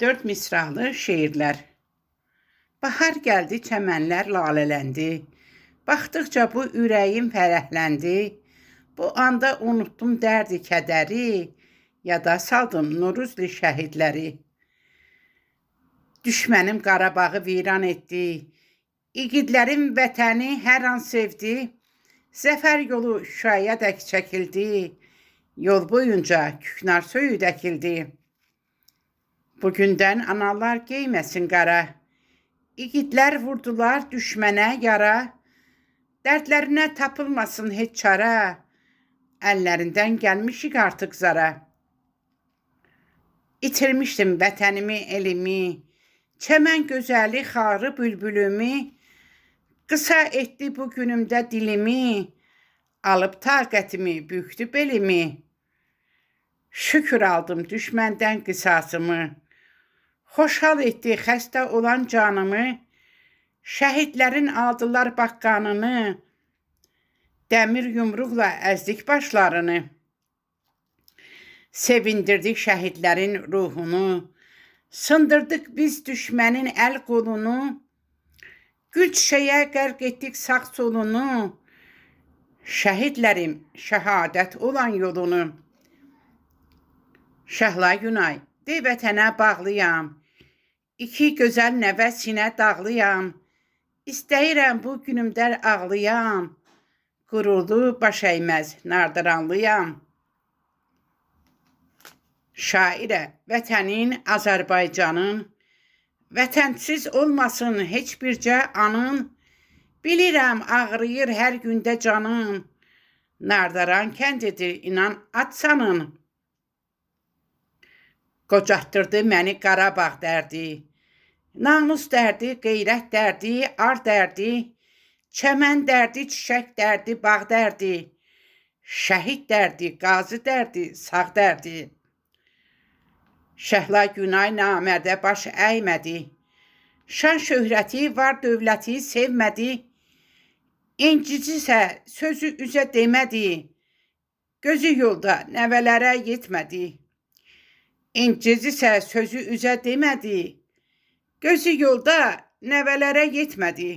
Dörd misralı şeirlər. Bahar gəldi, çəmənlər lalələndi. Baxdıqca bu ürəyim fərəhləndi. Bu anda unutdum dərdi, kədəri, yada saldım Noruzli şəhidləri. Düşmənim Qarabağı viran etdi. İgidlərin vətəni hər an sevdi. Zəfər yolu Şuşaya dək çəkildi. Yol boyunca küknar söyüd əkildi. Bugündən analar geyməsin qara. İgidlər vurdular düşmənə yara. Dərdlərinə tapılmasın heç çara. Əllərindən gəlmişik artıq zara. İtirmişdim vətənimi, elimi. Çəmən gözəli xarı bülbülümü. Qısa etdi bu günümdə dilimi. Alıb taqətimi, büktü belimi. Şükür aldım düşməndən qisasımı. Xoşhal etdi xəstə olan canımı. Şəhidlərin aldılar bax qanını. Dəmir yumruqla əzdik başlarını. Sevindirdik şəhidlərin ruhunu. Sındırdık biz düşmənin əl qolunu. Gül çiçəyə qərq etdik sağ solunu. Şəhidlərim şəhadət olan yolunu. Şəhla Günay, de vətənə bağlıyam. İki gözəl nəvə sinə dağlıyam. İstəyirəm bu günümdə ağlıyam. Qürurlu baş əyməz nardıranlıyam. Şairə, vətənin Azərbaycanın. Vətənsiz olmasın heç bircə anın. Bilirəm ağrıyır hər gündə canın. Nardaran kəndidir inan atsanın. Qocatdırdı məni Qarabağ dərdi. Namus dərdi, qeyrət dərdi, ar dərdi. Çəmən dərdi, çiçək dərdi, bağ dərdi. Şəhid dərdi, qazi dərdi, sağ dərdi. Şəhla Günay namərdə baş əymədi. Şan şöhrəti var dövləti sevmədi. İncicisə sözü üzə demədi. Gözü yolda nəvələrə yetmədi. İncicisə sözü üzə demədi. Gözü yolda nəvələrə yetmədi.